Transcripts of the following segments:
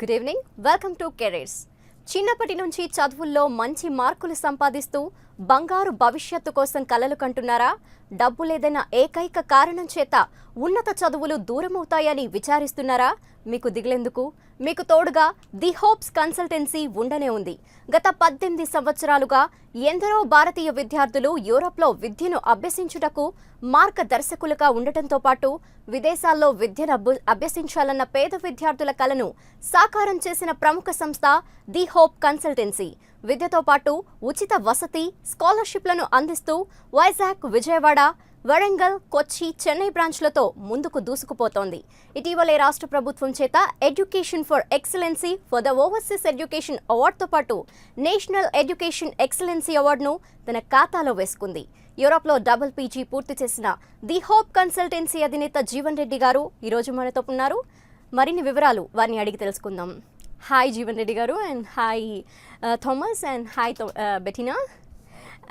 Good evening welcome to careers. చిన్నప్పటి నుంచి చదువుల్లో మంచి మార్కులు సంపాదిస్తూ బంగారు భవిష్యత్తు కోసం కలలు కంటున్నారా? డబ్బు లేదన్న ఏకైక కారణం చేత ఉన్నత చదువులు దూరమవుతాయని విచారిస్తున్నారా? మీకు దిగులెందుకు? మీకు తోడుగా ది హోప్స్ కన్సల్టెన్సీ ఉండనే ఉంది. గత 18 సంవత్సరాలుగా ఎందరో భారతీయ విద్యార్థులు యూరోప్లో విద్యను అభ్యసించుటకు మార్గదర్శకులుగా ఉండటంతో పాటు విదేశాల్లో విద్యను అభ్యసించాలన్న పేద విద్యార్థుల కలను సాకారం చేసిన ప్రముఖ సంస్థ ది హోప్ కన్సల్టెన్సీ. విద్యతో పాటు ఉచిత వసతి, స్కాలర్షిప్లను అందిస్తూ వైజాగ్, విజయవాడ, వరంగల్, కొచ్చి, చెన్నై బ్రాంచ్లతో ముందుకు దూసుకుపోతోంది. ఇటీవలే రాష్ట్ర ప్రభుత్వం చేత education for excellency for the overseas education అవార్డుతో పాటు నేషనల్ ఎడ్యుకేషన్ ఎక్సలెన్సీ అవార్డును తన ఖాతాలో వేసుకుంది. యూరోప్లో డబుల్ పీజీ పూర్తి చేసిన ది హోప్ కన్సల్టెన్సీ అధినేత జీవన్ రెడ్డి గారు ఈరోజు మనతో ఉన్నారు. మరిన్ని వివరాలు వారిని అడిగి తెలుసుకుందాం. హాయ్ జీవన్ రెడ్డి గారు, and hi Thomas, and hi Bettina.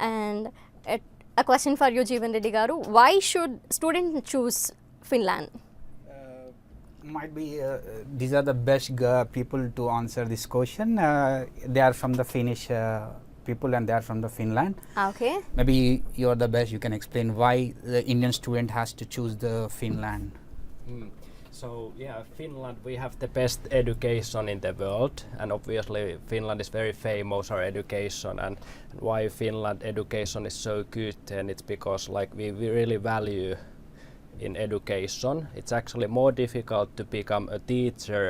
And a question for you, Jeevan Reddy garu. Why should students choose Finland? Might be these are the best people to answer this question. They are from the Finnish people and they are from the Finland. Okay. Maybe you are the best. You can explain why the Indian student has to choose the Finland. So Finland, we have the best education in the world, and obviously Finland is very famous for education. And why Finland education is so good, and it's because we really value in education. It's actually more difficult to become a teacher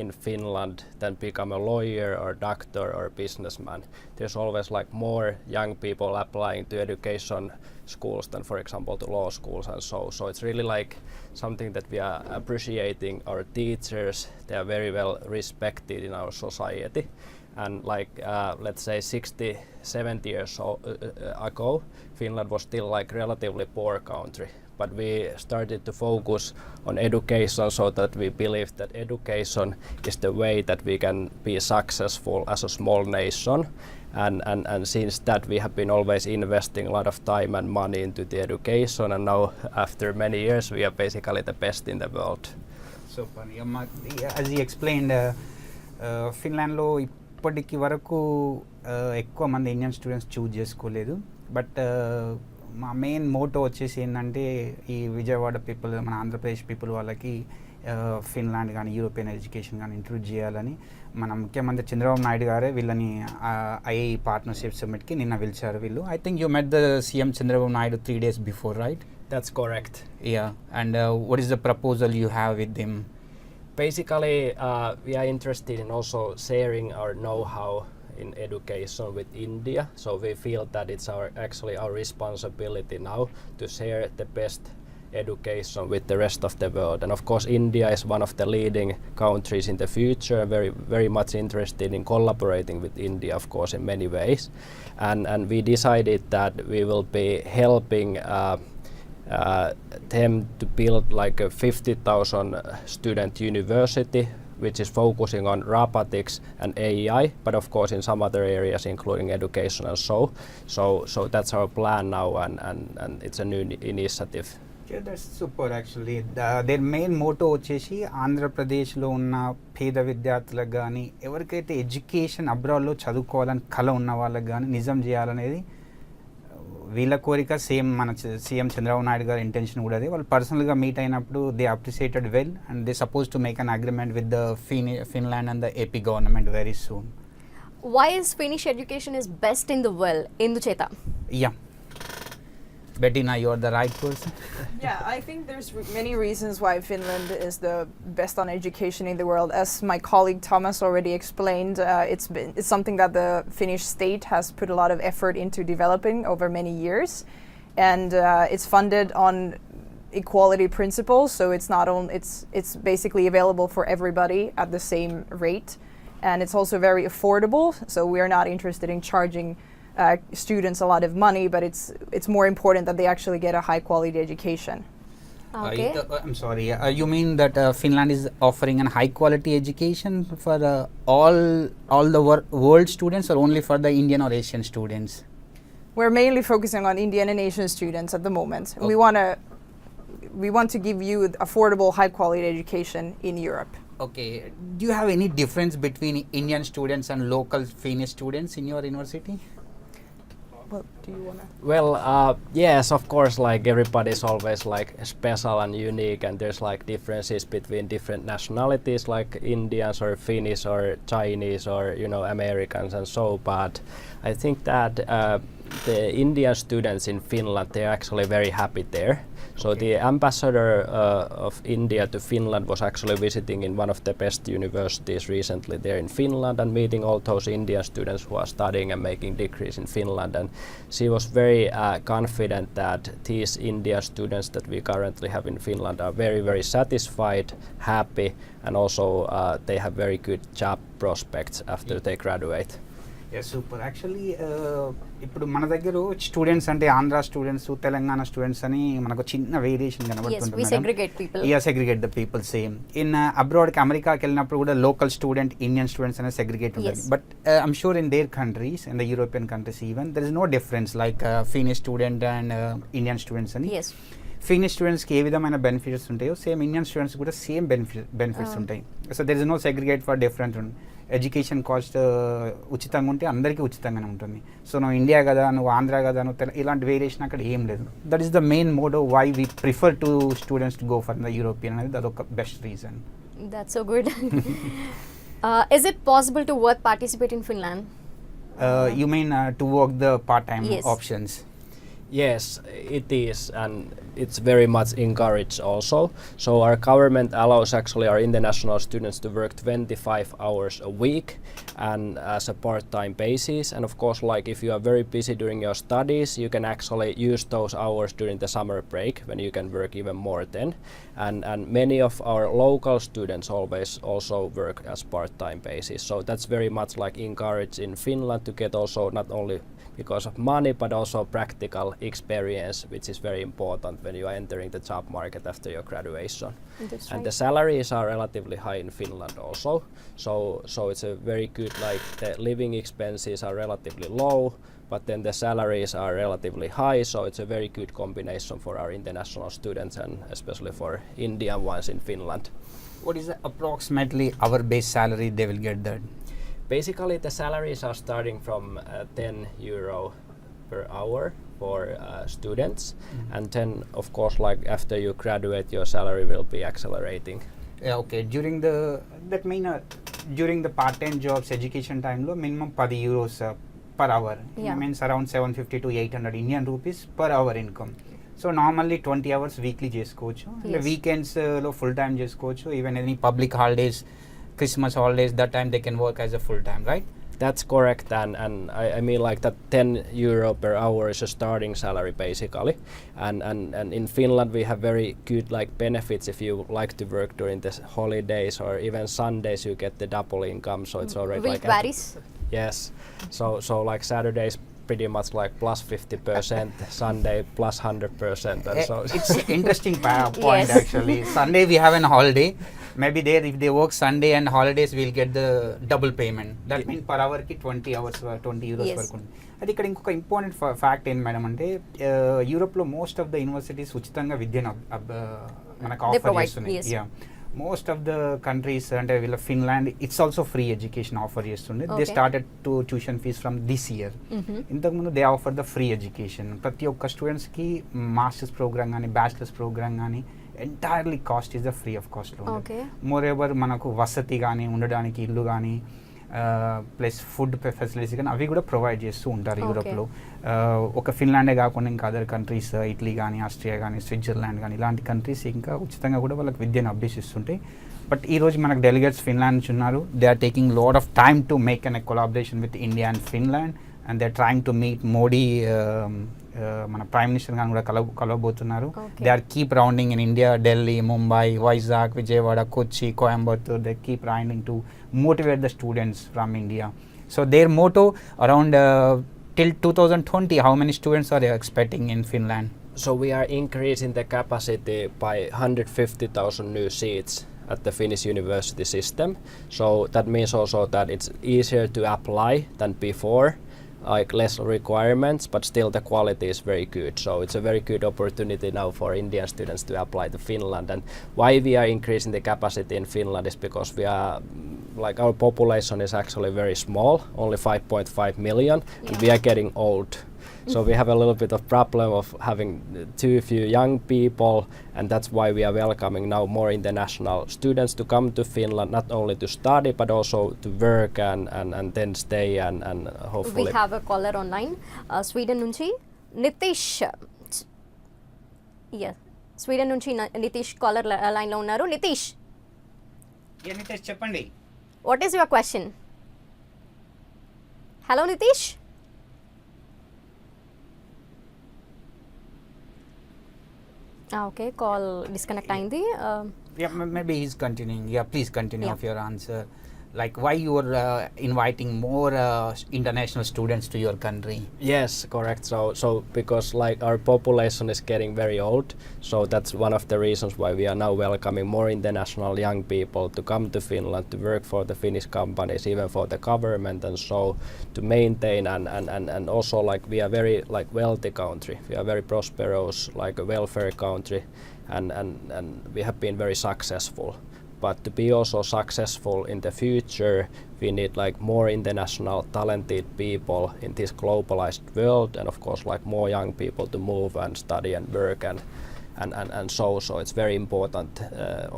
in Finland than become a lawyer or doctor or businessman. There's always more young people applying to education schools than, for example, to law schools and so it's really something that we are appreciating. Our teachers, they are very well respected in our society, and let's say 60-70 years ago, Finland was still relatively poor country. But we started to focus on education so that we believe that education is the way that we can be successful as a small nation. And since that we have been always investing a lot of time and money into the education, and now after many years we are basically the best in the world. So funny. As he explained, Finland lo ఇప్పటికి వరకు ఎక్కువ మంది Indian students choose చేసుకోలేదు. But మా main motto వచ్చేసి ఏంటంటే ఈ Vijayawada people, మన ఆంధ్రప్రదేశ్ పీపుల్ వాళ్ళకి ఫిన్లాండ్ కానీ యూరోపియన్ ఎడ్యుకేషన్ కానీ ఇంట్రడ్యూస్ చేయాలని మన ముఖ్యమంత్రి చంద్రబాబు నాయుడు గారే వీళ్ళని ఐఏ పార్ట్నర్షిప్ సమ్మిట్కి నిన్న పిలిచారు వీళ్ళు. I think you met the CM Chandrababu Naidu 3 days before, right? That's correct. Yeah, and what is the proposal you have with them? Basically, we are interested in also sharing our know-how in education with India, so we feel that it's actually our responsibility now to share the best education with the rest of the world. And of course India is one of the leading countries in the future, very much interested in collaborating with India, of course, in many ways, and we decided that we will be helping them to build a 50,000 student university which is focusing on robotics and AI, but of course in some other areas including education and so that's our plan now, and it's a new initiative. Yeah, that's super actually. Their main motto వచ్చేసి ఆంధ్రప్రదేశ్లో ఉన్న పేద విద్యార్థులకు కానీ ఎవరికైతే education అబ్రాడ్లో చదువుకోవాలని కల ఉన్న వాళ్ళకి కానీ నిజం చేయాలనేది వీళ్ళ కోరిక. సేమ్ మన సీఎం చంద్రబాబు నాయుడు గారి ఇంటెన్షన్ కూడా అదే. వాళ్ళు పర్సనల్గా మీట్ అయినప్పుడు they appreciated well, and they suppose to make an agreement with the Finland and the AP government very soon. Why is Finnish education is best in the world? Enducheta. Yeah. Bettina, you are the right person. Yeah, I think there's many reasons why Finland is the best on education in the world. As my colleague Thomas already explained, it's something that the Finnish state has put a lot of effort into developing over many years, and it's funded on equality principles. So it's basically available for everybody at the same rate, and it's also very affordable. So we are not interested in charging students a lot of money, but it's more important that they actually get a high quality education. Okay. I'm sorry. You mean that Finland is offering a high quality education for all the world students, or only for the Indian or Asian students? We're mainly focusing on Indian and Asian students at the moment. Okay. We want to give you affordable, high quality education in Europe. Okay. Do you have any difference between Indian students and local Finnish students in your university? Well, do you want to? Well, yes, of course, like everybody's always like special and unique, and there's like differences between different nationalities, like Indians or Finnish or Chinese or Americans and so. But I think that the Indian students in Finland, they're actually very happy there. So the ambassador of India to Finland was actually visiting in one of the best universities recently there in Finland and meeting all those Indian students who are studying and making degrees in Finland. And she was very confident that these Indian students that we currently have in Finland are very, very satisfied, happy, and also they have very good job prospects after they graduate. Yeah, super. Actually, ఇప్పుడు మన దగ్గర students అంటే Andhra students Telangana students అని మనకు చిన్న variation Yes, we కనబడుతుంది segregate people. Segregate the people same in అబ్రాడ్కి అమెరికాకి వెళ్ళినప్పుడు కూడా లోకల్ స్టూడెంట్ ఇండియన్ స్టూడెంట్స్ అనేది సెగ్రిగేట్ ఉంటుంది Yes. But I'm sure in their countries in the European countries even there is no difference like Finnish student and Indian students అని Yes. Finnish స్టూడెంట్స్కి ఏ విధమైన బెనిఫిట్స్ ఉంటాయో సేమ్ ఇండియన్ స్టూడెంట్స్ కూడా same benefits ఉంటాయి so there is no segregate for different education cost ఉచితంగా ఉంటే అందరికీ ఉచితంగానే ఉంటుంది సో నువ్వు ఇండియా కదా నువ్వు ఆంధ్ర కదా నువ్వు ఇలాంటి వేరియేషన్ అక్కడ ఏం లేదు that is the main motto why we prefer to students to go for the European అనేది అదొక best reason That's so good. Is it possible to work participate in Finland? You mean to work the part time Yes. Options Yes, it is, and it's very much encouraged also. So our government allows actually our international students to work 25 hours a week and as a part-time basis. And of course, like if you are very busy during your studies, you can actually use those hours during the summer break when you can work even more then. And many of our local students always also work as part-time basis. So that's very much like encouraged in Finland to get also not only because of money but also practical experience, which is very important when you are entering the job market after your graduation. That's And right. the salaries are relatively high in Finland also. So it's a very good, like the living expenses are relatively low, but then the salaries are relatively high, so it's a very good combination for our international students and especially for Indian ones in Finland. What is approximately our base salary they will get that? Basically, the salaries are starting from €10 per hour for students, and then of course, like after you graduate, your salary will be accelerating. Yeah, okay. During the part-time jobs, education time lo minimum €10 per hour. Yeah. It means around 750 to 800 Indian rupees per hour income. So normally 20 hours weekly చేసుకోవచ్చు. Yes. Weekends లో full time చేసుకోవచ్చు. Even any public holidays, Christmas holidays, that time they can work as a full time, right? That's correct, and I mean like that €10 per hour is a starting salary basically, and in Finland we have very good like benefits if you like to work during the holidays or even Sundays you get the double income, so it's already Will like it varies? Yes, so like Saturdays pretty much like plus 50%, Sunday plus 100%, and so It's interesting point Yes. actually. Sunday we have an holiday. Maybe there if they work Sunday and holidays we'll get the double payment. That means per hour ki 20 hours €20 Yes. వరకు ఉంది. అది ఇక్కడ ఇంకొక important fact ఏంటి madam అంటే యూరోప్లో most of the universities ఉచితంగా విద్యను మనకు They ఆఫర్ provide, చేస్తున్నాయి. yes. Yeah. Most of the countries అంటే వీళ్ళ Finland it's also free education offer చేస్తుంది. They Okay. Started to tuition fees from this year. Mhm. ఇంతకుముందు they offer the free education. ప్రతి ఒక్క స్టూడెంట్స్కి మాస్టర్స్ ప్రోగ్రామ్ కానీ bachelors programme కానీ entirely cost is the free of కాస్ట్లో. Okay. Moreover మనకు వసతి కానీ ఉండడానికి ఇల్లు కానీ ప్లస్ ఫుడ్ ఫెసిలిటీస్ కానీ అవి కూడా ప్రొవైడ్ చేస్తూ ఉంటారు Okay. యూరోప్లో. ఒక ఫిన్లాండే కాకుండా ఇంకా అదర్ కంట్రీస్ ఇటలీ కానీ ఆస్ట్రియా కానీ స్విట్జర్లాండ్ కానీ ఇలాంటి కంట్రీస్ ఇంకా ఉచితంగా కూడా వాళ్ళకి విద్యను అభ్యసిస్తుంటాయి. బట్ ఈరోజు మనకు డెలిగేట్స్ ఫిన్లాండ్ నుంచి ఉన్నారు. They are taking lot of time to make an collaboration with India and Finland and they are trying to meet Modi మన ప్రైమ్ మినిస్టర్ గారు కూడా కలవబోతున్నారు. Okay. They are keep rounding in India, Delhi, Mumbai, Vizag, Vijayawada, Kochi, Coimbatore. They keep rounding to motivate the students from India. So their motto around till 2020, how many students are they expecting in Finland? So we are increasing the capacity by 150,000 new seats at the Finnish university system. So that means also that it's easier to apply than before. like less requirements, but still the quality is very good. So it's a very good opportunity now for Indian students to apply to Finland. And why we are increasing the capacity in Finland is because we are like our population is actually very small, only 5.5 million, and we are getting old. So we have a little bit of problem of having too few young people, and that's why we are welcoming now more international students to come to Finland, not only to study but also to work and then stay and hopefully. We have a caller online. Sweden nunchi Nitish. Yes. Sweden nunchi Nitish caller line lo unnaru. Nitish. Yeah, Nitish cheppandi. What is your question? Hello Nitish. Okay, call disconnect అయింది. Yeah, maybe he's continuing. Yeah, please continue Yeah. of your answer. Like why you are inviting more international students to your country? Yes, correct. So because like our population is getting very old, so that's one of the reasons why we are now welcoming more international young people to come to Finland to work for the Finnish companies, even for the government, and so to maintain and also like we are very like wealthy country. We are very prosperous, like a welfare country, and we have been very successful. But to be also successful in the future, we need like more international talented people in this globalized world, and of course like more young people to move and study and work and so it's very important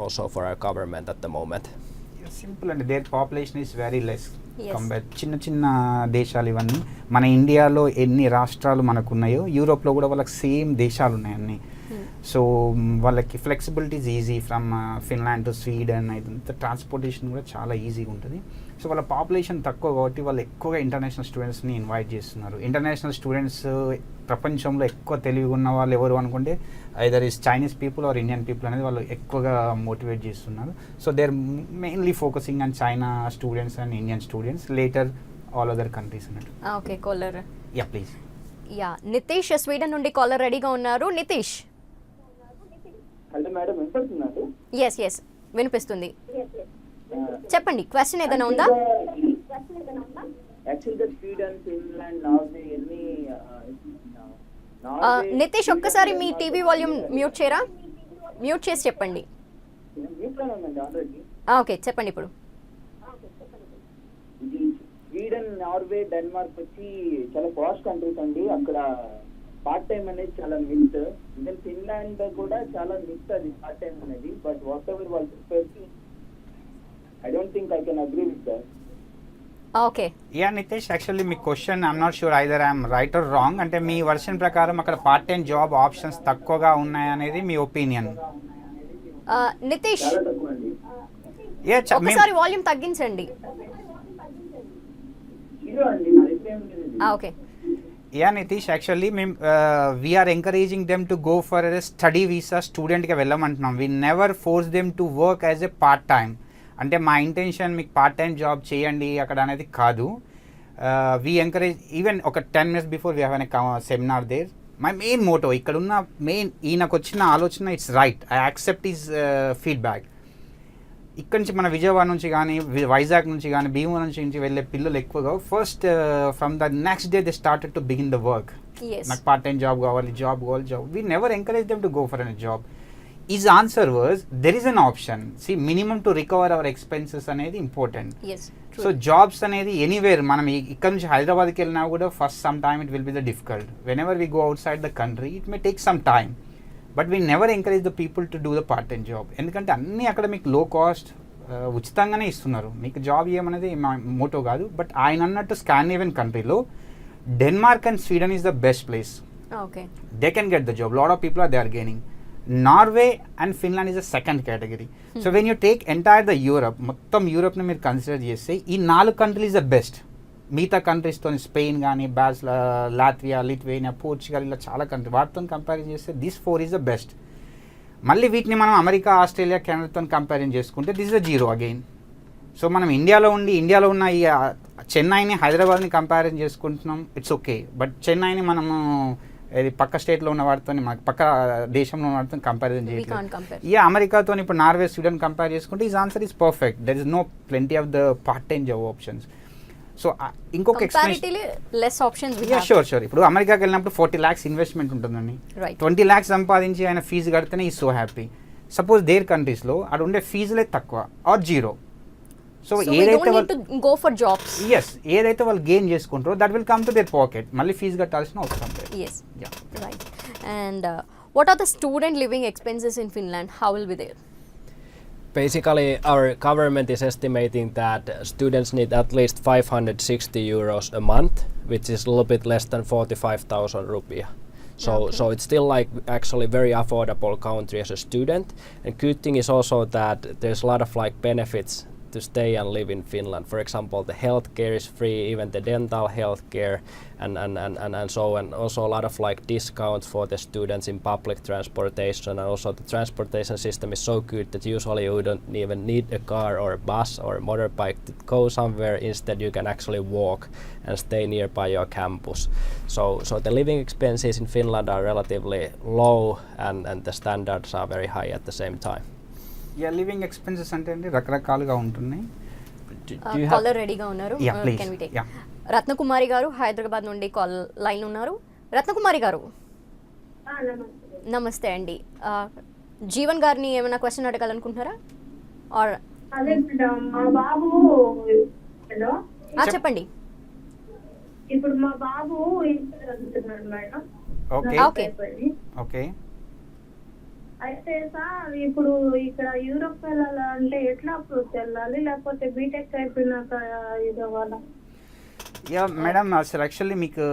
also for our government at the moment. Yeah, simple and their population is very less. Yes. చిన్న చిన్న దేశాలు ఇవన్నీ మన ఇండియాలో ఎన్ని రాష్ట్రాలు మనకు ఉన్నాయో యూరోప్లో కూడా వాళ్ళకి సేమ్ దేశాలు ఉన్నాయి అన్నీ. సో వాళ్ళకి flexibilities easy from Finland to Sweden ఇదంతా ట్రాన్స్పోర్టేషన్ కూడా చాలా ఈజీగా ఉంటుంది. సో వాళ్ళ పాపులేషన్ తక్కువ కాబట్టి వాళ్ళు ఎక్కువగా ఇంటర్నేషనల్ స్టూడెంట్స్ని ఇన్వైట్ చేస్తున్నారు. ఇంటర్నేషనల్ స్టూడెంట్స్ ప్రపంచంలో ఎక్కువ తెలివి ఉన్న వాళ్ళు ఎవరు అనుకుంటే either is Chinese people or Indian people అనేది వాళ్ళు ఎక్కువగా మోటివేట్ చేస్తున్నారు. So they are mainly focusing on China students and Indian students, later all other countries అన్నట్టు. Okay caller. Yeah please. Yeah Nitish Sweden నుండి కాలర్ రెడీగా ఉన్నారు. నితీష్. హలో మేడం, వినపడుతుందండి? Yes వినిపిస్తుంది. చెప్పండి, క్వశ్చన్ ఏదైనా ఉందా? యాక్చువల్గా స్వీడన్, ఫిన్లాండ్, నార్వే ఎన్ని నితీష్ ఒక్కసారి మీ టీవీ వాల్యూమ్ మ్యూట్ చేయరా? మ్యూట్ చేసి చెప్పండి. మ్యూట్లోనే ఉందండి ఆల్రెడీ. ఓకే చెప్పండి ఇప్పుడు. ఇది స్వీడన్, నార్వే, డెన్మార్క్ వచ్చి చాలా పాష్ కంట్రీస్ అండి. అక్కడ పార్ట్ టైం అనేది చాలా మిత్. ఈవెన్ ఫిన్లాండ్ కూడా చాలా మిత్ అది పార్ట్ టైం అనేది. బట్ వాట్ ఎవర్ వాళ్ళు చెప్పేసి I don't think I can agree with that. Okay. Yeah Nitesh, actually me question I'm not sure either I'm right are wrong. అంటే మీ version ప్రకారం అక్కడ part time job options తక్కువగా ఉన్నాయనేది మీ opinion. Nitish చాలా తక్కువ అండి. ఒకసారి వాల్యూమ్ తగ్గించండి. జీరో అండి, నా దగ్గర ఏం లేదు. ఓకే. యా నితీష్, యాక్చువల్లీ మేము we are encouraging them to go for a study visa, స్టూడెంట్గా వెళ్ళమంటున్నాం. We never force them to work as a part time. అంటే మా ఇంటెన్షన్ మీకు పార్ట్ టైం జాబ్ చేయండి అక్కడ అనేది కాదు. వీ ఎంకరేజ్ ఈవెన్ ఒక 10 minutes before we have an seminar there. My main motto ఇక్కడ ఉన్న మెయిన్ ఈయనకు వచ్చిన ఆలోచన it's right, I accept is feedback. ఇక్కడ నుంచి మన విజయవాడ నుంచి కానీ వైజాగ్ నుంచి కానీ భీమవరం నుంచి వెళ్ళే పిల్లలు ఎక్కువగా first from the next day they started to begin the work. నాకు పార్ట్ టైం జాబ్ కావాలి, job. We never encourage them to go for an job. His answer was there is an option. See, minimum to recover our expenses అనేది important. Yes. So jobs అనేది anywhere మనం ఇక్కడ నుంచి హైదరాబాద్కి వెళ్ళినా కూడా first some time it will be the difficult. Whenever we go out side the country it may take some time, but we never encourage the people to do the part time job. ఎందుకంటే అన్నీ అక్కడ మీకు లో cost ఉచితంగానే ఇస్తున్నారు. మీకు job ఏమనేది మా మోటో కాదు. బట్ ఆయన అన్నట్టు స్కాండినేవియన్ కంట్రీలో Denmark and Sweden is the best place. Okay. They can get the job. Lot of people are they are gaining. Norway and Finland is a second category. So when you take entire the Europe, మొత్తం యూరోప్ని మీరు consider చేస్తే ఈ 4 countries the best. మిగతా కంట్రీస్తో Spain కానీ Latvia, Lithuania, Portugal ఇలా చాలా country వాటితో compare చేస్తే దిస్ 4 ఈజ్ ద బెస్ట్. మళ్ళీ వీటిని మనం అమెరికా, ఆస్ట్రేలియా, కెనడాతో కంపేర్ చేసుకుంటే this is the zero again. So మనం ఇండియాలో ఉన్న ఈ చెన్నైని, హైదరాబాద్ని కంపేర్ చేసుకుంటున్నాం, ఇట్స్ ఓకే. బట్ చెన్నైని మనము ఇది పక్క స్టేట్లో ఉన్న వాటితో, మనకు పక్క దేశంలో ఉన్న వాటితో కంపారిజన్ చేయట్లేదు. ఈ అమెరికాతో ఇప్పుడు నార్వే, స్వీడన్ కంపేర్ చేసుకుంటే is answer is perfect. There is no plenty of the part time job options. So ఇంకొక explanation comparatively less options we yeah have. Sure ఇప్పుడు అమెరికాకి వెళ్ళినప్పుడు 40 lakhs ఇన్వెస్ట్మెంట్ ఉంటుందండి. రైట్. 20 lakhs సంపాదించి ఆయన ఫీజు కడితేనే ఈ సో హ్యాపీ. సపోజ్ దేర్ కంట్రీస్లో అక్కడ ఉండే ఫీజులే తక్కువ ఆర్ జీరో. సో So we ఏదైతే don't need వాళ్ళు to go for jobs. Yes ఏదైతే వాళ్ళు గెయిన్ చేసుకుంటారో that will come to their pocket. మళ్ళీ ఫీజు కట్టాల్సిన అవసరం లేదు. Yes. Yeah. Right. And what are the student living expenses in Finland? How will be there? Basically, our government is estimating that students need at least 560 euros a month, which is a little bit less than 45,000 rupiah. So it's still like actually very affordable country as a student. And good thing is also that there's a lot of like benefits to stay and live in Finland. For example, the healthcare is free, even the dental healthcare, and so, and also a lot of like discounts for the students in public transportation, and also the transportation system is so good that usually you don't even need a car or a bus or a motorbike to go somewhere. Instead, you can actually walk and stay nearby your campus. So the living expenses in Finland are relatively low, and the standards are very high at the same time. Yeah living expenses అంటే అండి రకరకాలుగా ఉంటున్నాయి. Caller రెడీగా ఉన్నారు. Yeah, please. Can we take? Yeah. Ratnakumari గారు హైదరాబాద్ నుండి call line ఉన్నారు. రత్నకుమారి గారు నమస్తే అండి. జీవన్ గారిని ఏమైనా క్వశ్చన్ అడగాలనుకుంటున్నారా? ఆర్ అదే మేడం, మా బాబు హలో చెప్పండి. ఇప్పుడు మా బాబు ఇంటర్ చదువుతున్నాడు మేడం. Okay okay. ఓకే అయితే సార్ ఇప్పుడు ఇక్కడ యూరోప్ వెళ్ళాలంటే ఎట్లా అప్రోచ్ వెళ్ళాలి, లేకపోతే బీటెక్ అయిపోయినాక ఇది అవ్వాలా? యా మేడం అసలు యాక్చువల్లీ మీకు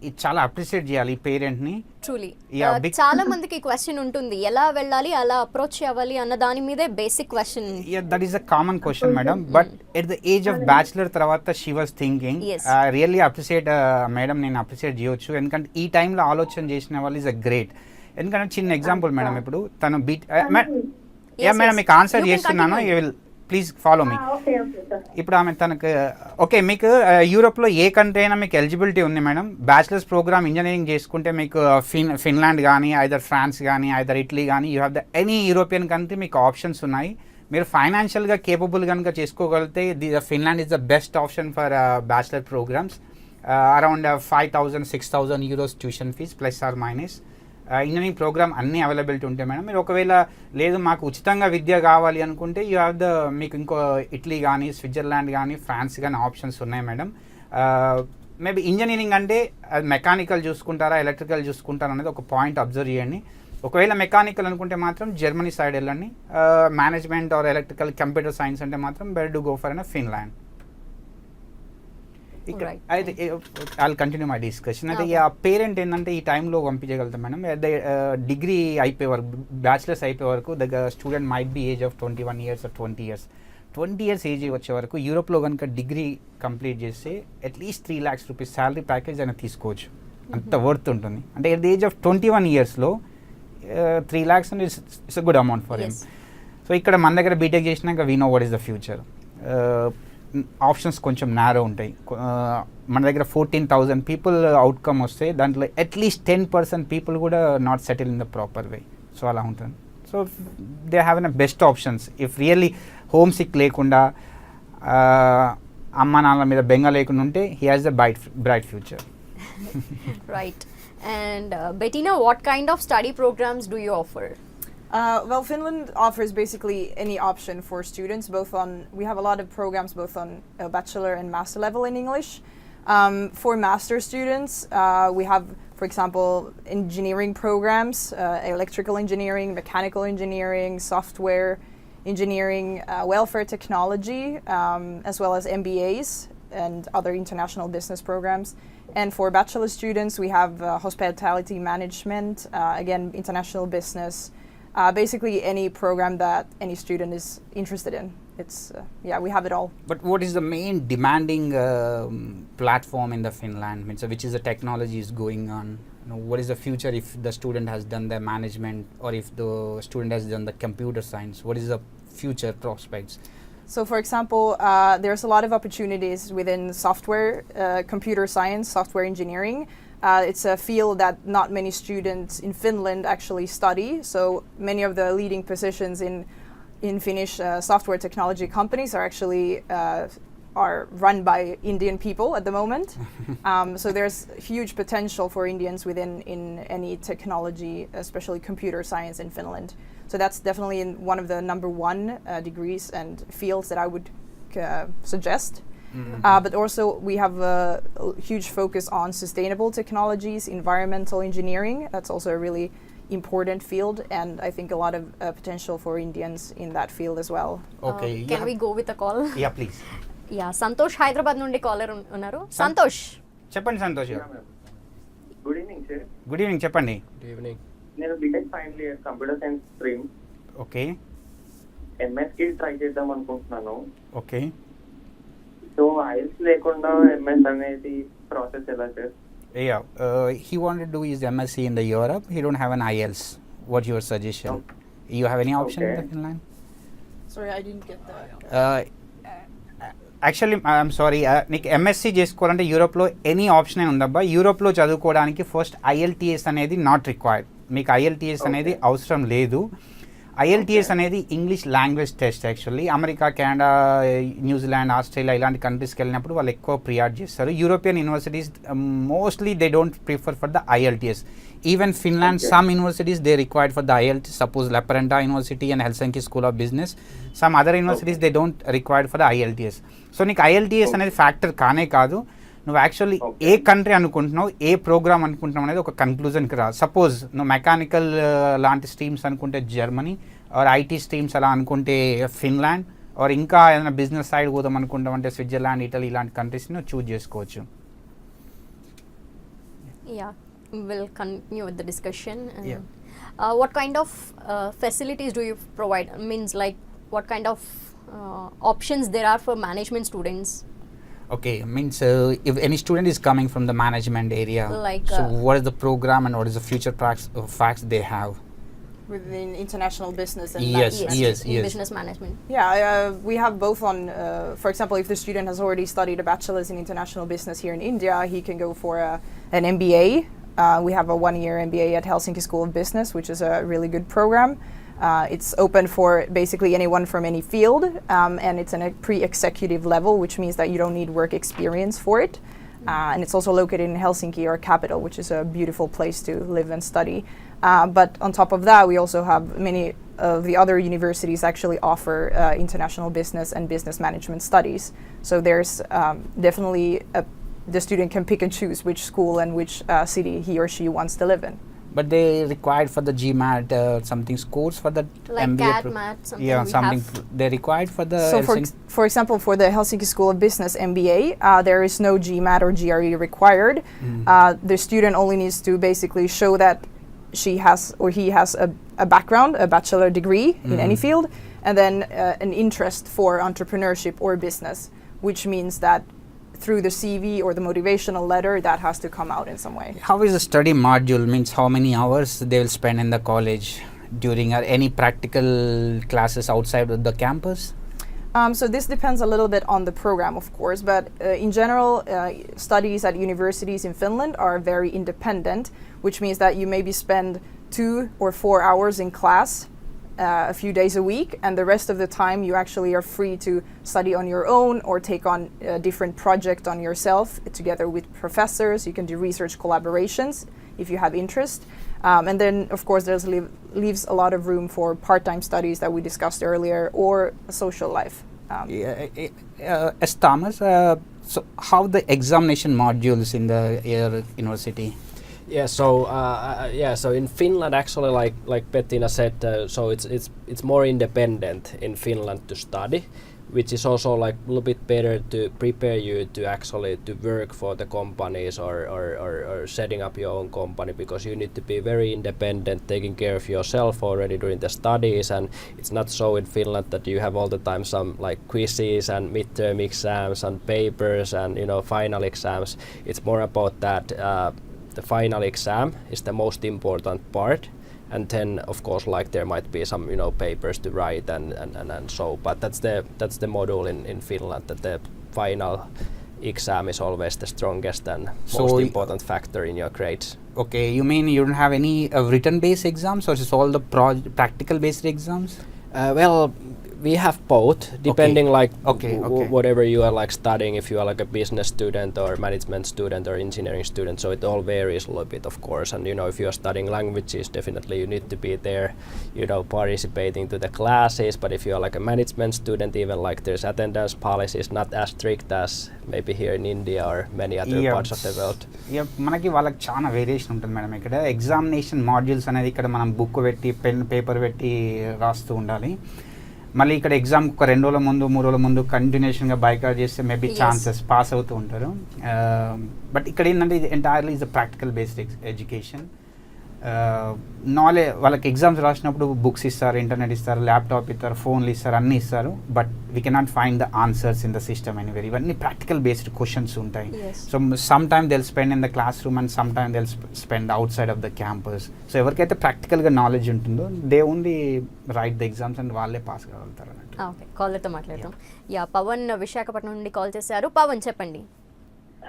ఇది చాలా అప్రిషియేట్ చేయాలి ఈ పేరెంట్ని. ట్రూలీ Yeah, big- చాలా మందికి క్వశ్చన్ ఉంటుంది, ఎలా వెళ్ళాలి, అలా అప్రోచ్ అవ్వాలి అన్న దాని మీదే basic question. Yeah, that is a common question, madam. But at the age of bachelor తర్వాత she was thinking, Yes. really appreciate madam, నేను అప్రిషియేట్ చేయొచ్చు. ఎందుకంటే ఈ టైంలో ఆలోచన చేసిన వాళ్ళు ఇస్ అ గ్రేట్. ఎందుకంటే చిన్న ఎగ్జాంపుల్ మేడం, ఇప్పుడు తను బీట్ యా మేడం మీకు ఆన్సర్ చేస్తున్నాను, you will please follow me. Okay okay sir. ఇప్పుడు ఆమె తనకు ఓకే మీకు యూరోప్లో ఏ కంట్రీ అయినా మీకు ఎలిజిబిలిటీ ఉంది మేడం. బ్యాచిలర్స్ ప్రోగ్రామ్ ఇంజనీరింగ్ చేసుకుంటే మీకు ఫిన్లాండ్ కానీ ఐదర్ ఫ్రాన్స్ కానీ ఐదర్ ఇటలీ కానీ you have the any European country మీకు ఆప్షన్స్ ఉన్నాయి. మీరు ఫైనాన్షియల్గా కేపబుల్ కనుక చేసుకోగలిగితే Finland is the best option for bachelor programmes. Around 5,000 6,000 euros tuition fee plus or minus. Engineering programme అన్నీ అవైలబిలిటీ ఉంటాయి మేడం. మీరు ఒకవేళ లేదు మాకు ఉచితంగా విద్య కావాలి అనుకుంటే యూ హ్యావ్ ద మీకు ఇంకో ఇటలీ కానీ స్విట్జర్లాండ్ కానీ ఫ్రాన్స్ కానీ ఆప్షన్స్ ఉన్నాయి మేడం. మేబీ ఇంజనీరింగ్ అంటే అది మెకానికల్ చూసుకుంటారా ఎలక్ట్రికల్ చూసుకుంటారా అనేది ఒక పాయింట్ అబ్జర్వ్ చేయండి. ఒకవేళ మెకానికల్ అనుకుంటే మాత్రం జర్మనీ సైడ్ వెళ్ళండి. Management or electrical computer science అంటే మాత్రం better to go for an Finland. ఇక్కడ Right. అయితే ఐల్ కంటిన్యూ మై డిస్కషన్. అయితే Okay. ఆ పేరెంట్ ఏంటంటే ఈ టైంలో పంపించగలుగుతాం మేడం. డిగ్రీ అయిపోయే వరకు బ్యాచిలర్స్ అయిపోయే వరకు student might be age of 21 years or 20 years. 20 years age వచ్చే వరకు యూరోప్లో కనుక డిగ్రీ కంప్లీట్ చేస్తే at least 3 lakhs rupees salary package అయినా తీసుకోవచ్చు. అంత వర్త్ ఉంటుంది. అంటే at the age of 21 yearsలో 3 lakhs అంటే it's a good amount for him. Yes. So ఇక్కడ మన దగ్గర బీటెక్ చేసినాక we know what is the future. Options కొంచెం నేరో ఉంటాయి. మన దగ్గర 14,000 people అవుట్కమ్ వస్తే దాంట్లో అట్లీస్ట్ 10% పీపుల్ కూడా not settle in the proper way. So అలా ఉంటుంది. So they have an best options if really homesick లేకుండా అమ్మ నాన్నల మీద బెంగ లేకుండా ఉంటే he has the bright future. Right. And Bettina, what kind of study programs do you offer? Well, Finland offers basically any option for students, we have a lot of programs both on bachelor and master level in English. For master students, we have, for example, engineering programs, electrical engineering, mechanical engineering, software engineering, welfare technology, as well as MBAs and other international business programs. And for bachelor students, we have hospitality management, again, international business. Basically any program that any student is interested in. It's we have it all. But what is the main demanding platform in the Finland? Which is the technology is going on? What is the future if the student has done the management or if the student has done the computer science? What is the future prospects? So for example, there's a lot of opportunities within software, computer science, software engineering. It's a field that not many students in Finland actually study. So many of the leading positions in Finnish software technology companies are actually are run by Indian people at the moment. So there's huge potential for Indians within in any technology, especially computer science in Finland. So that's definitely one of the number one degrees and fields that I would suggest. But also we have a huge focus on sustainable technologies, environmental engineering. That's also a really important field, and I think a lot of potential for Indians in that field as well. Okay. Can we go with a call? Yeah, please. Yeah, Santosh Hyderabad నుండి caller ఉన్నారు. సంతోష్ చెప్పండి Santosh garu. Good evening sir. Good evening, చెప్పండి. Good evening. నేను B Tech final year computer science stream okay ఎంఎస్కి try చేద్దాం అనుకుంటున్నాను. Okay so IELTS లేకుండా MS అనేది ప్రాసెస్ ఎలా sir? Yeah, he wanted to do his MSc in the Europe. He don't have an IELTS. What's your suggestion? You have any option in Okay. the Finland? Sorry, I didn't get that. Actually I'm sorry, నీకు MSc చేసుకోవాలంటే యూరోప్లో any option ఉందబ్బా. యూరోప్లో చదువుకోవడానికి first IELTS అనేది not required. మీకు IELTS అనేది అవసరం లేదు. IELTS అనేది English language test. Actually America, Canada, New Zealand, Australia ఇలాంటి కంట్రీస్కి వెళ్ళినప్పుడు వాళ్ళు ఎక్కువ ప్రియారిటీ చేస్తారు. European universities mostly they don't prefer for the IELTS. Even Finland some universities they required for the IELTS. Suppose Lappeenranta university and Helsinki school of business, some other universities they don't required for the IELTS. So నీకు IELTS అనేది factor కానే కాదు. నువ్వు actually ఏ country అనుకుంటున్నావు, ఏ programme అనుకుంటున్నావు అనేది ఒక కన్క్లూజన్కి రా. సపోజ్ నువ్వు మెకానికల్ లాంటి స్ట్రీమ్స్ అనుకుంటే జర్మనీ, ఆర్ IT స్ట్రీమ్స్ అలా అనుకుంటే ఫిన్లాండ్, ఆర్ ఇంకా ఏదైనా బిజినెస్ సైడ్ పోదాం అనుకుంటామంటే స్విట్జర్లాండ్, ఇటలీ ఇలాంటి కంట్రీస్ని నువ్వు చూజ్ చేసుకోవచ్చు. Yeah, we'll continue with the discussion. Yeah. What kind of facilities do you provide? Means like what kind of options there are for management students? Okay, means if any student is coming from the management area, Like, so what is the program and what is the future facts they have? Within international business and Yes, management. in yes. business management. Yeah, we have both on, for example, if the student has already studied a bachelor's in international business here in India, he can go for an MBA. We have a 1-year MBA at Helsinki School of Business, which is a really good program. It's open for basically anyone from any field, and it's in a pre-executive level, which means that you don't need work experience for it. And it's also located in Helsinki, our capital, which is a beautiful place to live and study. But on top of that, we also have many of the other universities actually offer international business and business management studies. So there's definitely the student can pick and choose which school and which city he or she wants to live in. But they required for the GMAT something scores for the Like MBA. CAT, MAT, something Yeah, we something have. they required for the. So for example, for the Helsinki School of Business MBA, there is no GMAT or GRE required. The student only needs to basically show that she has or he has a background, a bachelor degree in any field, and then an interest for entrepreneurship or business, which means that through the CV or the motivational letter, that has to come out in some way. How is the study module? Means how many hours they will spend in the college during any practical classes outside of the campus? So this depends a little bit on the program, of course, but in general, studies at universities in Finland are very independent, which means that you maybe spend 2 or 4 hours in class a few days a week, and the rest of the time you actually are free to study on your own or take on a different project on yourself together with professors. You can do research collaborations if you have interest. And then, of course, there's leaves a lot of room for part-time studies that we discussed earlier or a social life. As Thomas, so how the examination modules in the university? Yeah, so in Finland actually, like Bettina said, so it's more independent in Finland to study, which is also like a little bit better to prepare you to actually to work for the companies or setting up your own company, because you need to be very independent, taking care of yourself already during the studies. And it's not so in Finland that you have all the time some like quizzes and midterm exams and papers and final exams. It's more about that. The final exam is the most important part, and then of course like there might be some papers to write and so, but that's the module in Finland, that the final exam is always the strongest and most important factor in your grades. Okay, you mean you don't have any written based exams, or is all the practical based exams? Well, we have both, depending like Okay, okay. whatever you are like studying. If you are like a business student or management student or engineering student, so it all varies a little bit, of course. And you know, if you are studying languages, definitely you need to be there, you know, participating to the classes. But if you are like a management student, even like there's attendance policies not as strict as maybe here in India or many other Yeah. parts of the world. మనకి వాళ్ళకి చాలా variation ఉంటుంది madam. ఇక్కడ examination modules అనేది ఇక్కడ మనం book పెట్టి pen paper పెట్టి రాస్తూ ఉండాలి. మళ్ళీ ఇక్కడ ఎగ్జామ్ ఒక 2 రోజుల ముందు 3 రోజుల ముందు కంటిన్యూషన్గా బైకాట్ చేస్తే మేబీ Yes. ఛాన్సెస్ పాస్ అవుతూ ఉంటారు. బట్ ఇక్కడ ఏంటంటే ఇది entirely is a practical based education. వాళ్ళకి ఎగ్జామ్స్ రాసినప్పుడు బుక్స్ ఇస్తారు, ఇంటర్నెట్ ఇస్తారు, ల్యాప్టాప్ ఇస్తారు, ఫోన్లు ఇస్తారు, అన్నీ ఇస్తారు. But we cannot find the answers in the system anywhere. ఇవన్నీ ప్రాక్టికల్ బేస్డ్ క్వశ్చన్స్ ఉంటాయి. Yes. So some time they'll spend in the classroom and some time they'll spend outside of the campus. So ఎవరికైతే ప్రాక్టికల్గా knowledge ఉంటుందో they only right the exams and వాళ్ళే pass కాగలుగుతారు అన్నట్టు. Okay, కాలర్తో మాట్లాడతాం. Yeah, Pawan Visakhapatnam నుండి call చేశారు. పవన్ చెప్పండి.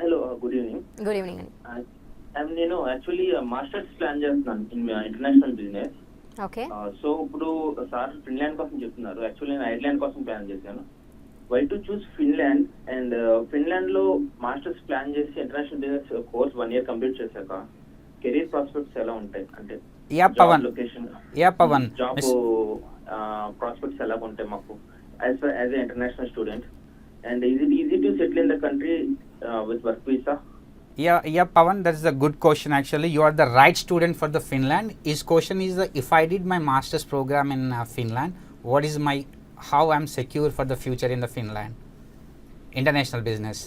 Hello good evening. Good evening అండి. నేను యాక్చువల్లీ మాస్టర్స్ ప్లాన్ చేస్తున్నాను in international business. Okay. So ఇప్పుడు సార్ ఫిన్లాండ్ కోసం చెప్తున్నారు. యాక్చువల్లీ నేను ఐర్లాండ్ కోసం ప్లాన్ చేశాను. Why to choose Finland? And Finland లో మాస్టర్స్ ప్లాన్ చేసి international business course 1 year complete చేశాక కెరీర్ ప్రాస్పెక్ట్స్ ఎలా ఉంటాయి? అంటే Pavan location, Pavan job prospects ఎలా ఉంటాయి మాకు as a international student? And is it easy to settle in the country with work visa? Yeah, Pawan, that's a good question actually. You are the right student for the Finland. His question is, if I did my master's program in Finland, what is how I'm secure for the future in the Finland? International business.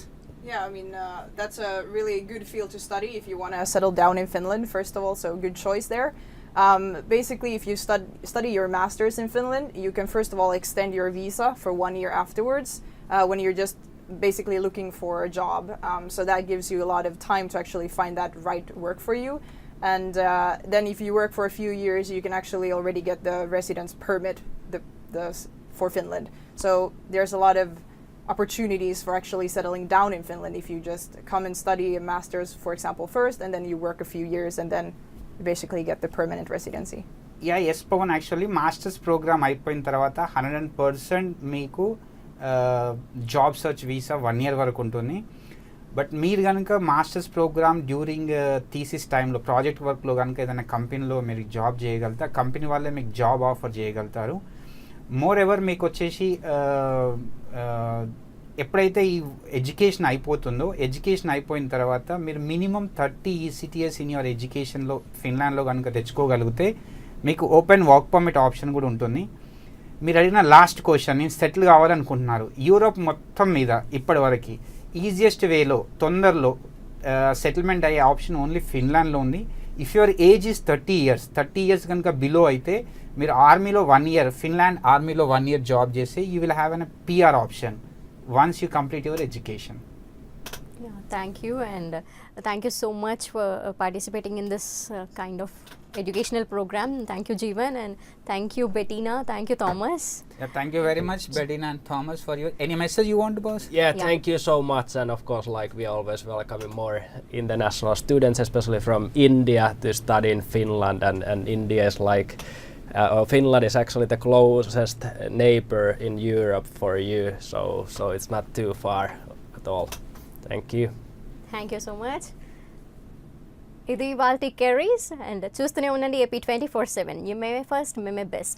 Yeah, I mean, that's a really good field to study if you want to settle down in Finland, first of all, so good choice there. Basically, if you study your master's in Finland, you can first of all extend your visa for 1 year afterwards when you're just basically looking for a job. So that gives you a lot of time to actually find that right work for you. And then if you work for a few years, you can actually already get the residence permit for Finland. So there's a lot of opportunities for actually settling down in Finland if you just come and study a master's, for example, first, and then you work a few years and then basically get the permanent residency. Yes, Pawan, actually master's program అయిపోయిన తర్వాత 100% మీకు job search visa 1 year వరకు ఉంటుంది. But మీరు కనుక masters programme during thesis టైంలో project వర్క్లో కనుక ఏదైనా కంపెనీలో మీరు జాబ్ చేయగలిగితే కంపెనీ వాళ్ళే మీకు జాబ్ ఆఫర్ చేయగలుగుతారు. మోర్ ఎవర్ మీకు వచ్చేసి ఎప్పుడైతే ఈ ఎడ్యుకేషన్ అయిపోతుందో, ఎడ్యుకేషన్ అయిపోయిన తర్వాత మీరు మినిమం 30 ECTS ఇన్ యువర్ ఎడ్యుకేషన్లో ఫిన్లాండ్లో కనుక తెచ్చుకోగలిగితే మీకు ఓపెన్ వర్క్ పర్మిట్ ఆప్షన్ కూడా ఉంటుంది. మీరు అడిగిన లాస్ట్ క్వశ్చన్, నేను సెటిల్ కావాలనుకుంటున్నారు యూరోప్ మొత్తం మీద ఇప్పటివరకు ఈజియెస్ట్ వేలో తొందరలో సెటిల్మెంట్ అయ్యే ఆప్షన్ ఓన్లీ ఫిన్లాండ్లో ఉంది. If your age is 30 years, 30 years కనుక బిలో అయితే మీరు ఆర్మీలో 1 year, ఫిన్లాండ్ ఆర్మీలో 1 year జాబ్ చేసి you will have an PR option once you complete your education. Yeah, thank you, and thank you so much for participating in this kind of educational program. Thank you, Jeevan, and thank you, Bettina. Thank you, Thomas. Yeah, thank you very much, Bettina and Thomas, for your any message you want to pass? Yeah, thank you so much. And of course, like we always welcome more international students, especially from India, to study in Finland. And India is like, Finland is actually the closest neighbor in Europe for you. So it's not too far at all. Thank you. Thank you so much. ఇది వాళ్ళ caries, and చూస్తూనే ఉండండి AP 24/7. You may first, may best.